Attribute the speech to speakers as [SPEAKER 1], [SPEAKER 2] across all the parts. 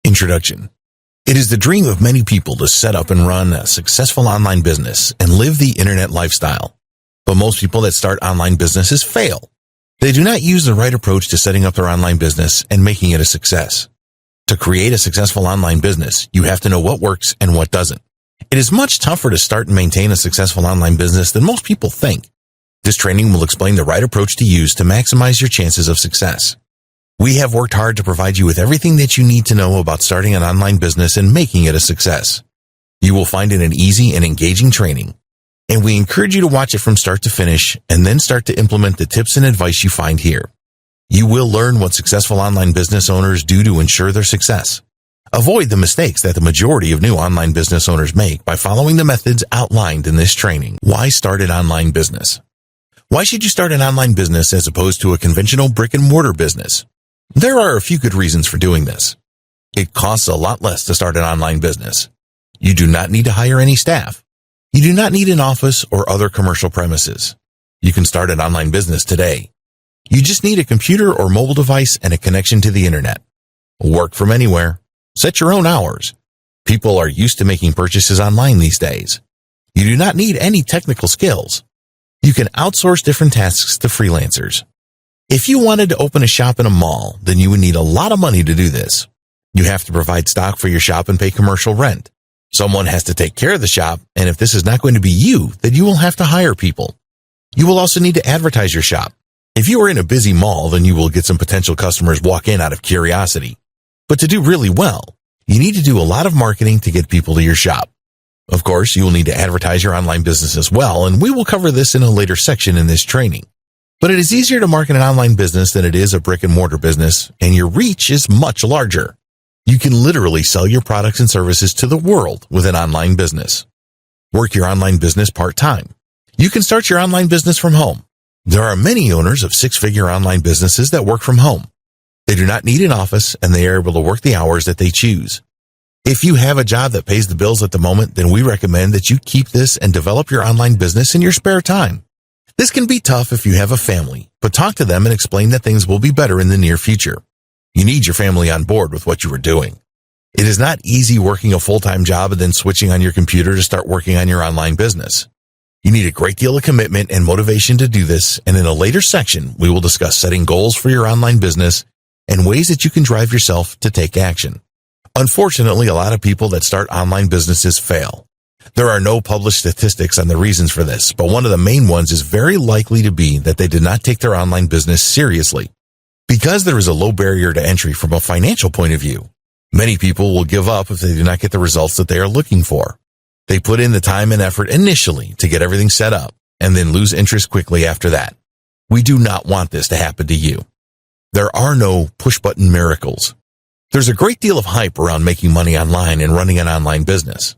[SPEAKER 1] Introduction. It is the dream of many people to set up and run a successful online business and live the internet lifestyle. But most people that start online businesses fail. They do not use the right approach to setting up their online business and making it a success. To create a successful online business, you have to know what works and what doesn't. It is much tougher to start and maintain a successful online business than most people think. This training will explain the right approach to use to maximize your chances of success. We have worked hard to provide you with everything that you need to know about starting an online business and making it a success. You will find it an easy and engaging training, and we encourage you to watch it from start to finish and then start to implement the tips and advice you find here. You will learn what successful online business owners do to ensure their success. Avoid the mistakes that the majority of new online business owners make by following the methods outlined in this training. Why start an online business? Why should you start an online business as opposed to a conventional brick-and-mortar business? There are a few good reasons for doing this. It costs a lot less to start an online business. You do not need to hire any staff. You do not need an office or other commercial premises. You can start an online business today. You just need a computer or mobile device and a connection to the internet. Work from anywhere. Set your own hours. People are used to making purchases online these days. You do not need any technical skills. You can outsource different tasks to freelancers. If you wanted to open a shop in a mall, then you would need a lot of money to do this. You have to provide stock for your shop and pay commercial rent. Someone has to take care of the shop, and if this is not going to be you, then you will have to hire people. You will also need to advertise your shop. If you are in a busy mall, then you will get some potential customers walk in out of curiosity. But to do really well, you need to do a lot of marketing to get people to your shop. Of course, you will need to advertise your online business as well, and we will cover this in a later section in this training. But it is easier to market an online business than it is a brick-and-mortar business, and your reach is much larger. You can literally sell your products and services to the world with an online business. Work your online business part-time. You can start your online business from home. There are many owners of six-figure online businesses that work from home. They do not need an office, and they are able to work the hours that they choose. If you have a job that pays the bills at the moment, then we recommend that you keep this and develop your online business in your spare time. This can be tough if you have a family, but talk to them and explain that things will be better in the near future. You need your family on board with what you are doing. It is not easy working a full-time job and then switching on your computer to start working on your online business. You need a great deal of commitment and motivation to do this, and in a later section, we will discuss setting goals for your online business and ways that you can drive yourself to take action. Unfortunately, a lot of people that start online businesses fail. There are no published statistics on the reasons for this, but one of the main ones is very likely to be that they did not take their online business seriously. Because there is a low barrier to entry from a financial point of view, many people will give up if they do not get the results that they are looking for. They put in the time and effort initially to get everything set up and then lose interest quickly after that. We do not want this to happen to you. There are no push-button miracles. There's a great deal of hype around making money online and running an online business.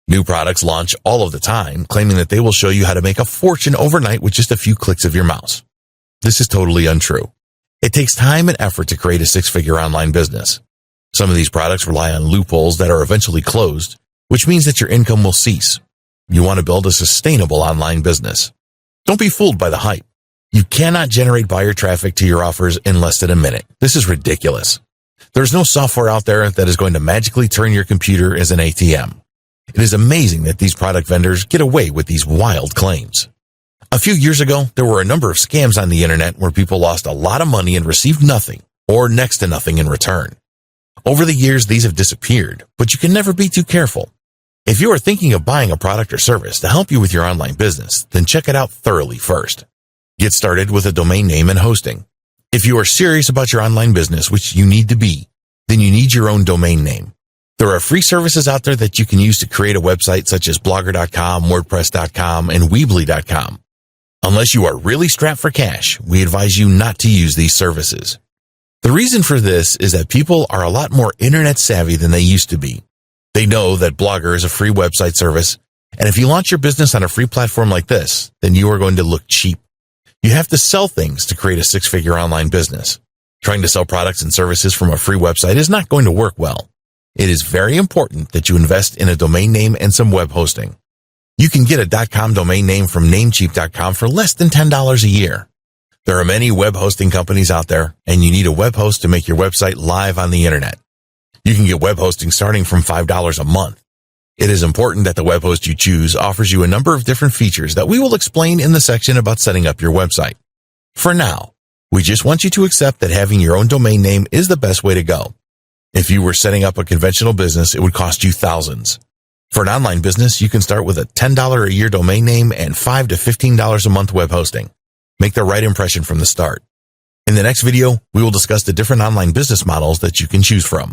[SPEAKER 1] New products launch all of the time, claiming that they will show you how to make a fortune overnight with just a few clicks of your mouse. This is totally untrue. It takes time and effort to create a six-figure online business. Some of these products rely on loopholes that are eventually closed, which means that your income will cease. You want to build a sustainable online business. Don't be fooled by the hype. You cannot generate buyer traffic to your offers in less than a minute. This is ridiculous. There's no software out there that is going to magically turn your computer as an ATM. It is amazing that these product vendors get away with these wild claims. A few years ago, there were a number of scams on the internet where people lost a lot of money and received nothing, or next to nothing in return. Over the years, these have disappeared, but you can never be too careful. If you are thinking of buying a product or service to help you with your online business, then check it out thoroughly first. Get started with a domain name and hosting. If you are serious about your online business, which you need to be, then you need your own domain name. There are free services out there that you can use to create a website such as Blogger.com, WordPress.com, and Weebly.com. Unless you are really strapped for cash, we advise you not to use these services. The reason for this is that people are a lot more internet savvy than they used to be. They know that Blogger is a free website service, and if you launch your business on a free platform like this, then you are going to look cheap. You have to sell things to create a six-figure online business. Trying to sell products and services from a free website is not going to work well. It is very important that you invest in a domain name and some web hosting. You can get a .com domain name from Namecheap.com for less than $10 a year. There are many web hosting companies out there, and you need a web host to make your website live on the internet. You can get web hosting starting from $5 a month. It is important that the web host you choose offers you a number of different features that we will explain in the section about setting up your website. For now, we just want you to accept that having your own domain name is the best way to go. If you were setting up a conventional business, it would cost you thousands. For an online business, you can start with a $10 a year domain name and $5 to $15 a month web hosting. Make the right impression from the start. In the next video, we will discuss the different online business models that you can choose from.